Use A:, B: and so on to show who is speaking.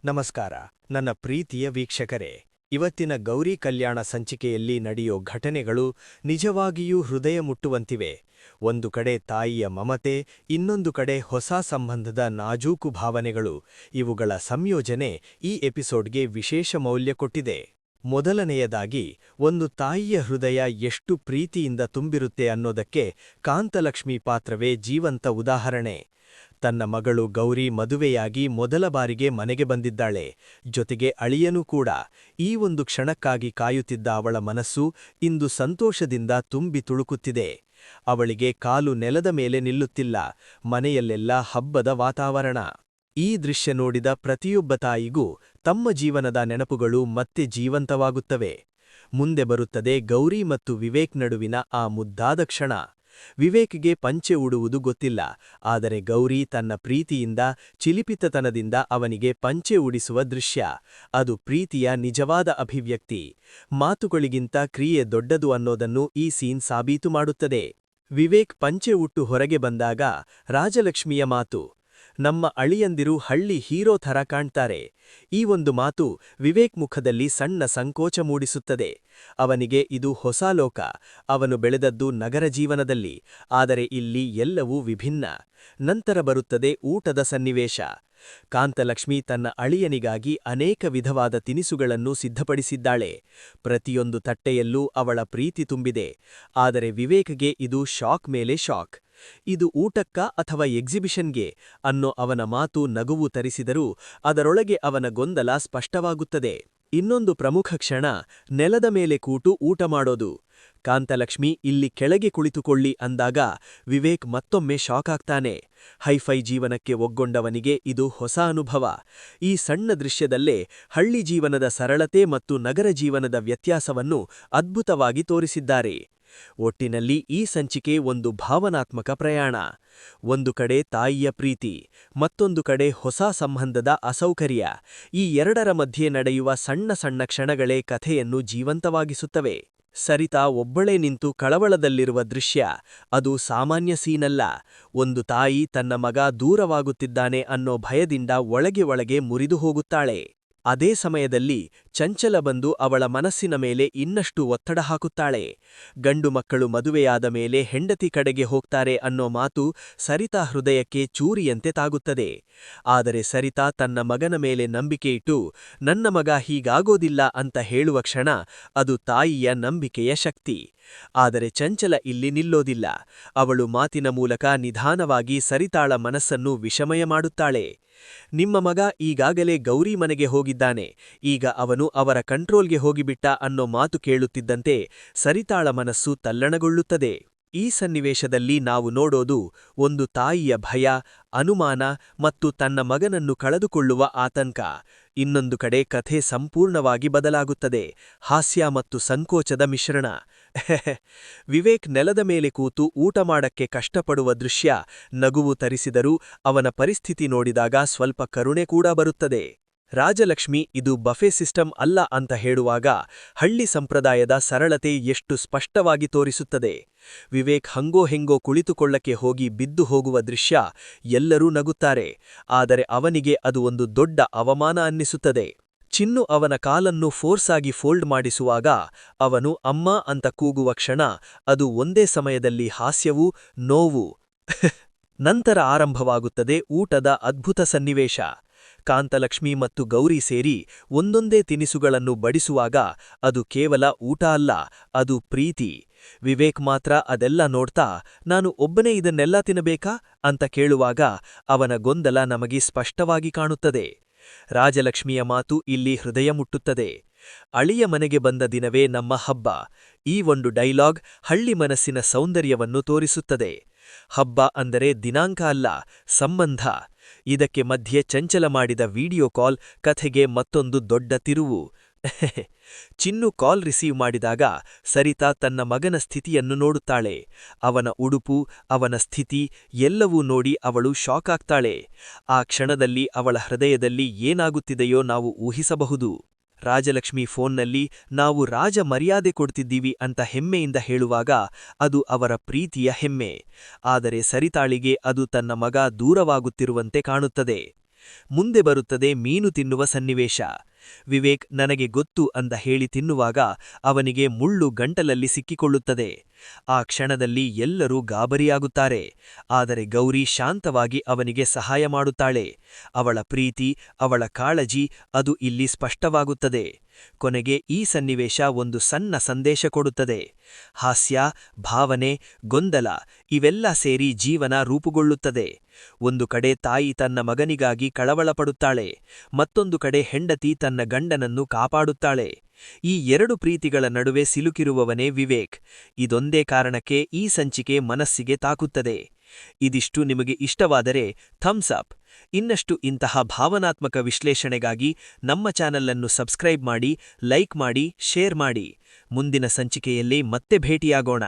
A: ನಮಸ್ಕಾರ ನನ್ನ ಪ್ರೀತಿಯ ವೀಕ್ಷಕರೇ. ಇವತ್ತಿನ ಗೌರಿ ಕಲ್ಯಾಣ ಸಂಚಿಕೆಯಲ್ಲಿ ನಡೆಯೋ ಘಟನೆಗಳು ನಿಜವಾಗಿಯೂ ಹೃದಯ ಮುಟ್ಟುವಂತಿವೆ. ಒಂದು ಕಡೆ ತಾಯಿಯ ಮಮತೆ, ಇನ್ನೊಂದು ಕಡೆ ಹೊಸ ಸಂಬಂಧದ ನಾಜೂಕು ಭಾವನೆಗಳು. ಇವುಗಳ ಸಂಯೋಜನೆ ಈ ಎಪಿಸೋಡ್ಗೆ ವಿಶೇಷ ಮೌಲ್ಯ ಕೊಟ್ಟಿದೆ. ಮೊದಲನೆಯದಾಗಿ, ಒಂದು ತಾಯಿಯ ಹೃದಯ ಎಷ್ಟು ಪ್ರೀತಿಯಿಂದ ತುಂಬಿರುತ್ತೆ ಅನ್ನೋದಕ್ಕೆ ಕಾಂತಲಕ್ಷ್ಮಿ ಪಾತ್ರವೇ ಜೀವಂತ ಉದಾಹರಣೆ. ತನ್ನ ಮಗಳು ಗೌರಿ ಮದುವೆಯಾಗಿ ಮೊದಲ ಬಾರಿಗೆ ಮನೆಗೆ ಬಂದಿದ್ದಾಳೆ. ಜೊತೆಗೆ ಅಳಿಯನೂ ಕೂಡ. ಈ ಒಂದು ಕ್ಷಣಕ್ಕಾಗಿ ಕಾಯುತ್ತಿದ್ದ ಅವಳ ಮನಸ್ಸು ಇಂದು ಸಂತೋಷದಿಂದ ತುಂಬಿ ತುಳುಕುತ್ತಿದೆ. ಅವಳಿಗೆ ಕಾಲು ನೆಲದ ಮೇಲೆ ನಿಲ್ಲುತ್ತಿಲ್ಲ. ಮನೆಯಲ್ಲೆಲ್ಲ ಹಬ್ಬದ ವಾತಾವರಣ. ಈ ದೃಶ್ಯ ನೋಡಿದ ಪ್ರತಿಯೊಬ್ಬ ತಾಯಿಗೂ ತಮ್ಮ ಜೀವನದ ನೆನಪುಗಳು ಮತ್ತೆ ಜೀವಂತವಾಗುತ್ತವೆ. ಮುಂದೆ ಬರುತ್ತದೆ ಗೌರಿ ಮತ್ತು ವಿವೇಕ್ ನಡುವಿನ ಆ ಮುದ್ದಾದ ಕ್ಷಣ. ವಿವೇಕ್ಗೆ ಪಂಚೆ ಉಡುವುದು ಗೊತ್ತಿಲ್ಲ, ಆದರೆ ಗೌರಿ ತನ್ನ ಪ್ರೀತಿಯಿಂದ, ಚಿಲಿಪಿತತನದಿಂದ ಅವನಿಗೆ ಪಂಚೆ ಉಡಿಸುವ ದೃಶ್ಯ. ಅದು ಪ್ರೀತಿಯ ನಿಜವಾದ ಅಭಿವ್ಯಕ್ತಿ. ಮಾತುಗಳಿಗಿಂತ ಕ್ರಿಯೆ ದೊಡ್ಡದು ಅನ್ನೋದನ್ನು ಈ ಸೀನ್ ಸಾಬೀತು ಮಾಡುತ್ತದೆ. ವಿವೇಕ್ ಪಂಚೆ ಉಟ್ಟು ಹೊರಗೆ ಬಂದಾಗ ರಾಜಲಕ್ಷ್ಮಿಯ ಮಾತು, ನಮ್ಮ ಅಳಿಯಂದಿರು ಹಳ್ಳಿ ಹೀರೋ ಥರ ಕಾಣ್ತಾರೆ. ಈ ಒಂದು ಮಾತು ವಿವೇಕ್ ಮುಖದಲ್ಲಿ ಸಣ್ಣ ಸಂಕೋಚ ಮೂಡಿಸುತ್ತದೆ. ಅವನಿಗೆ ಇದು ಹೊಸ ಲೋಕ. ಅವನು ಬೆಳೆದದ್ದು ನಗರ ಜೀವನದಲ್ಲಿ. ಆದರೆ ಇಲ್ಲಿ ಎಲ್ಲವೂ ವಿಭಿನ್ನ. ನಂತರ ಬರುತ್ತದೆ ಊಟದ ಸನ್ನಿವೇಶ. ಕಾಂತಲಕ್ಷ್ಮಿ ತನ್ನ ಅಳಿಯನಿಗಾಗಿ ಅನೇಕ ವಿಧವಾದ ತಿನಿಸುಗಳನ್ನು ಸಿದ್ಧಪಡಿಸಿದ್ದಾಳೆ. ಪ್ರತಿಯೊಂದು ತಟ್ಟೆಯಲ್ಲೂ ಅವಳ ಪ್ರೀತಿ ತುಂಬಿದೆ. ಆದರೆ ವಿವೇಕ್ಗೆ ಇದು ಶಾಕ್ ಮೇಲೆ ಶಾಕ್. ಇದು ಊಟಕ್ಕ ಅಥವಾ ಎಕ್ಸಿಬಿಷನ್ಗೆ ಅನ್ನೋ ಅವನ ಮಾತು ನಗುವು ತರಿಸಿದರೂ ಅದರೊಳಗೆ ಅವನ ಗೊಂದಲ ಸ್ಪಷ್ಟವಾಗುತ್ತದೆ. ಇನ್ನೊಂದು ಪ್ರಮುಖ ಕ್ಷಣ, ನೆಲದ ಮೇಲೆ ಕೂತು ಊಟ ಮಾಡೋದು. ಕಾಂತಲಕ್ಷ್ಮಿ ಇಲ್ಲಿ ಕೆಳಗೆ ಕುಳಿತುಕೊಳ್ಳಿ ಅಂದಾಗ ವಿವೇಕ್ ಮತ್ತೊಮ್ಮೆ ಶಾಕ್ ಆಗ್ತಾನೆ. ಹೈಫೈ ಜೀವನಕ್ಕೆ ಒಗ್ಗೊಂಡವನಿಗೆ ಇದು ಹೊಸ ಅನುಭವ. ಈ ಸಣ್ಣ ದೃಶ್ಯದಲ್ಲೇ ಹಳ್ಳಿ ಜೀವನದ ಸರಳತೆ ಮತ್ತು ನಗರ ಜೀವನದ ವ್ಯತ್ಯಾಸವನ್ನು ಅದ್ಭುತವಾಗಿ ತೋರಿಸಿದ್ದಾರೆ. ಒಟ್ಟಿನಲ್ಲಿ ಈ ಸಂಚಿಕೆ ಒಂದು ಭಾವನಾತ್ಮಕ ಪ್ರಯಾಣ. ಒಂದು ಕಡೆ ತಾಯಿಯ ಪ್ರೀತಿ, ಮತ್ತೊಂದು ಕಡೆ ಹೊಸ ಸಂಬಂಧದ ಅಸೌಕರ್ಯ. ಈ ಎರಡರ ಮಧ್ಯೆ ನಡೆಯುವ ಸಣ್ಣ ಸಣ್ಣ ಕ್ಷಣಗಳೇ ಕಥೆಯನ್ನು ಜೀವಂತವಾಗಿಸುತ್ತವೆ. ಸರಿತಾ ಒಬ್ಬಳೇ ನಿಂತು ಕಳವಳದಲ್ಲಿರುವ ದೃಶ್ಯ, ಅದು ಸಾಮಾನ್ಯ ಸೀನಲ್ಲ. ಒಂದು ತಾಯಿ ತನ್ನ ಮಗ ದೂರವಾಗುತ್ತಿದ್ದಾನೆ ಅನ್ನೋ ಭಯದಿಂದ ಒಳಗೆ ಒಳಗೆ ಮುರಿದು ಹೋಗುತ್ತಾಳೆ. ಅದೇ ಸಮಯದಲ್ಲಿ ಚಂಚಲ ಬಂದು ಅವಳ ಮನಸ್ಸಿನ ಮೇಲೆ ಇನ್ನಷ್ಟು ಒತ್ತಡ ಹಾಕುತ್ತಾಳೆ. ಗಂಡು ಮಕ್ಕಳು ಮದುವೆಯಾದ ಮೇಲೆ ಹೆಂಡತಿ ಕಡೆಗೆ ಹೋಗ್ತಾರೆ ಅನ್ನೋ ಮಾತು ಸರಿತಾ ಹೃದಯಕ್ಕೆ ಚೂರಿಯಂತೆ ತಾಗುತ್ತದೆ. ಆದರೆ ಸರಿತಾ ತನ್ನ ಮಗನ ಮೇಲೆ ನಂಬಿಕೆ ಇಟ್ಟು, ನನ್ನ ಮಗ ಹೀಗಾಗೋದಿಲ್ಲ ಅಂತ ಹೇಳುವ ಕ್ಷಣ, ಅದು ತಾಯಿಯ ನಂಬಿಕೆಯ ಶಕ್ತಿ. ಆದರೆ ಚಂಚಲ ಇಲ್ಲಿ ನಿಲ್ಲೋದಿಲ್ಲ. ಅವಳು ಮಾತಿನ ಮೂಲಕ ನಿಧಾನವಾಗಿ ಸರಿತಾಳ ಮನಸ್ಸನ್ನು ವಿಷಮಯ ಮಾಡುತ್ತಾಳೆ. ನಿಮ್ಮ ಮಗ ಈಗಾಗಲೇ ಗೌರಿ ಮನೆಗೆ ಹೋಗಿದ್ದಾನೆ, ಈಗ ಅವನು ಅವರ ಕಂಟ್ರೋಲ್ಗೆ ಹೋಗಿಬಿಟ್ಟ ಅನ್ನೋ ಮಾತು ಕೇಳುತ್ತಿದ್ದಂತೆ ಸರಿತಾಳ ಮನಸ್ಸು ತಲ್ಲಣಗೊಳ್ಳುತ್ತದೆ. ಈ ಸನ್ನಿವೇಶದಲ್ಲಿ ನಾವು ನೋಡೋದು ಒಂದು ತಾಯಿಯ ಭಯ, ಅನುಮಾನ ಮತ್ತು ತನ್ನ ಮಗನನ್ನು ಕಳೆದುಕೊಳ್ಳುವ ಆತಂಕ. ಇನ್ನೊಂದು ಕಡೆ ಕಥೆ ಸಂಪೂರ್ಣವಾಗಿ ಬದಲಾಗುತ್ತದೆ. ಹಾಸ್ಯ ಮತ್ತು ಸಂಕೋಚದ ಮಿಶ್ರಣ. ವಿವೇಕ್ ನೆಲದ ಮೇಲೆ ಕೂತು ಊಟ ಮಾಡಕ್ಕೆ ಕಷ್ಟಪಡುವ ದೃಶ್ಯ ನಗುವು ತರಿಸಿದರೂ ಅವನ ಪರಿಸ್ಥಿತಿ ನೋಡಿದಾಗ ಸ್ವಲ್ಪ ಕರುಣೆ ಕೂಡ ಬರುತ್ತದೆ. ರಾಜಲಕ್ಷ್ಮಿ ಇದು ಬಫೆ ಸಿಸ್ಟಮ್ ಅಲ್ಲ ಅಂತ ಹೇಳುವಾಗ ಹಳ್ಳಿ ಸಂಪ್ರದಾಯದ ಸರಳತೆ ಎಷ್ಟು ಸ್ಪಷ್ಟವಾಗಿ ತೋರಿಸುತ್ತದೆ. ವಿವೇಕ್ ಹಂಗೋ ಹೆಂಗೋ ಕುಳಿತುಕೊಳ್ಳಕ್ಕೆ ಹೋಗಿ ಬಿದ್ದು ಹೋಗುವ ದೃಶ್ಯ, ಎಲ್ಲರೂ ನಗುತ್ತಾರೆ. ಆದರೆ ಅವನಿಗೆ ಅದು ಒಂದು ದೊಡ್ಡ ಅವಮಾನ ಅನ್ನಿಸುತ್ತದೆ. ಚಿನ್ನು ಅವನ ಕಾಲನ್ನು ಫೋರ್ಸಾಗಿ ಫೋಲ್ಡ್ ಮಾಡಿಸುವಾಗ ಅವನು ಅಮ್ಮ ಅಂತ ಕೂಗುವ ಕ್ಷಣ, ಅದು ಒಂದೇ ಸಮಯದಲ್ಲಿ ಹಾಸ್ಯವೂ ನೋವು. ನಂತರ ಆರಂಭವಾಗುತ್ತದೆ ಊಟದ ಅದ್ಭುತ ಸನ್ನಿವೇಶ. ಕಾಂತಲಕ್ಷ್ಮಿ ಮತ್ತು ಗೌರಿ ಸೇರಿ ಒಂದೊಂದೇ ತಿನಿಸುಗಳನ್ನು ಬಡಿಸುವಾಗ ಅದು ಕೇವಲ ಊಟ ಅಲ್ಲ, ಅದು ಪ್ರೀತಿ. ವಿವೇಕ್ ಮಾತ್ರ ಅದೆಲ್ಲ ನೋಡ್ತಾ, ನಾನು ಒಬ್ಬನೇ ಇದನ್ನೆಲ್ಲ ತಿನ್ನಬೇಕಾ ಅಂತ ಕೇಳುವಾಗ ಅವನ ಗೊಂದಲ ನಮಗೆ ಸ್ಪಷ್ಟವಾಗಿ ಕಾಣುತ್ತದೆ. ರಾಜಲಕ್ಷ್ಮಿಯ ಮಾತು ಇಲ್ಲಿ ಹೃದಯ ಮುಟ್ಟುತ್ತದೆ. ಅಳಿಯ ಮನೆಗೆ ಬಂದ ದಿನವೇ ನಮ್ಮ ಹಬ್ಬ. ಈ ಒಂದು ಡೈಲಾಗ್ ಹಳ್ಳಿ ಮನಸ್ಸಿನ ಸೌಂದರ್ಯವನ್ನು ತೋರಿಸುತ್ತದೆ. ಹಬ್ಬ ಅಂದರೆ ದಿನಾಂಕ ಅಲ್ಲ, ಸಂಬಂಧ. ಇದಕ್ಕೆ ಮಧ್ಯೆ ಚಂಚಲ ಮಾಡಿದ ವಿಡಿಯೋ ಕಾಲ್ ಕಥೆಗೆ ಮತ್ತೊಂದು ದೊಡ್ಡ ತಿರುವು. ಚಿನ್ನು ಕಾಲ್ ರಿಸೀವ್ ಮಾಡಿದಾಗ ಸರಿತಾ ತನ್ನ ಮಗನ ಸ್ಥಿತಿಯನ್ನು ನೋಡುತ್ತಾಳೆ. ಅವನ ಉಡುಪು, ಅವನ ಸ್ಥಿತಿ ಎಲ್ಲವೂ ನೋಡಿ ಅವಳು ಶಾಕ್ ಆಗ್ತಾಳೆ. ಆ ಕ್ಷಣದಲ್ಲಿ ಅವಳ ಹೃದಯದಲ್ಲಿ ಏನಾಗುತ್ತಿದೆಯೋ ನಾವು ಊಹಿಸಬಹುದು. ರಾಜಲಕ್ಷ್ಮಿ ಫೋನ್ನಲ್ಲಿ ನಾವು ರಾಜ ಮರ್ಯಾದೆ ಕೊಡ್ತಿದ್ದೀವಿ ಅಂತ ಹೆಮ್ಮೆಯಿಂದ ಹೇಳುವಾಗ ಅದು ಅವರ ಪ್ರೀತಿಯ ಹೆಮ್ಮೆ. ಆದರೆ ಸರಿತಾಳಿಗೆ ಅದು ತನ್ನ ಮಗ ದೂರವಾಗುತ್ತಿರುವಂತೆ ಕಾಣುತ್ತದೆ.
B: ಮುಂದೆ ಬರುತ್ತದೆ ಮೀನು ತಿನ್ನುವ ಸನ್ನಿವೇಶ. ವಿವೇಕ್ ನನಗೆ ಗೊತ್ತು ಅಂತ ಹೇಳಿ ತಿನ್ನುವಾಗ ಅವನಿಗೆ ಮುಳ್ಳು ಗಂಟಲಲ್ಲಿ ಸಿಕ್ಕಿಕೊಳ್ಳುತ್ತದೆ. ಆ ಕ್ಷಣದಲ್ಲಿ ಎಲ್ಲರೂ ಗಾಬರಿಯಾಗುತ್ತಾರೆ. ಆದರೆ ಗೌರಿ ಶಾಂತವಾಗಿ ಅವನಿಗೆ ಸಹಾಯ ಮಾಡುತ್ತಾಳೆ. ಅವಳ ಪ್ರೀತಿ, ಅವಳ ಕಾಳಜಿ ಅದು ಇಲ್ಲಿ ಸ್ಪಷ್ಟವಾಗುತ್ತದೆ. ಕೊನೆಗೆ ಈ ಸನ್ನಿವೇಶ ಒಂದು ಸಣ್ಣ ಸಂದೇಶ ಕೊಡುತ್ತದೆ. ಹಾಸ್ಯ, ಭಾವನೆ, ಗೊಂದಲ ಇವೆಲ್ಲ ಸೇರಿ ಜೀವನ ರೂಪುಗೊಳ್ಳುತ್ತದೆ. ಒಂದು ಕಡೆ ತಾಯಿ ತನ್ನ ಮಗನಿಗಾಗಿ ಕಳವಳಪಡುತ್ತಾಳೆ, ಮತ್ತೊಂದು ಕಡೆ ಹೆಂಡತಿ ತನ್ನ ಗಂಡನನ್ನು ಕಾಪಾಡುತ್ತಾಳೆ. ಈ ಎರಡು ಪ್ರೀತಿಗಳ ನಡುವೆ ಸಿಲುಕಿರುವವನೇ ವಿವೇಕ್. ಇದೊಂದೇ ಕಾರಣಕ್ಕೆ ಈ ಸಂಚಿಕೆ ಮನಸ್ಸಿಗೆ ತಾಕುತ್ತದೆ. ಇದಿಷ್ಟು ನಿಮಗೆ ಇಷ್ಟವಾದರೆ ಥಮ್ಸ್ ಅಪ್. ಇನ್ನಷ್ಟು ಇಂತಹ ಭಾವನಾತ್ಮಕ ವಿಶ್ಲೇಷಣೆಗಾಗಿ ನಮ್ಮ ಚಾನಲ್ ಅನ್ನು ಸಬ್ಸ್ಕ್ರೈಬ್ ಮಾಡಿ, ಲೈಕ್ ಮಾಡಿ, ಶೇರ್ ಮಾಡಿ. ಮುಂದಿನ ಸಂಚಿಕೆಯಲ್ಲಿ ಮತ್ತೆ ಭೇಟಿಯಾಗೋಣ.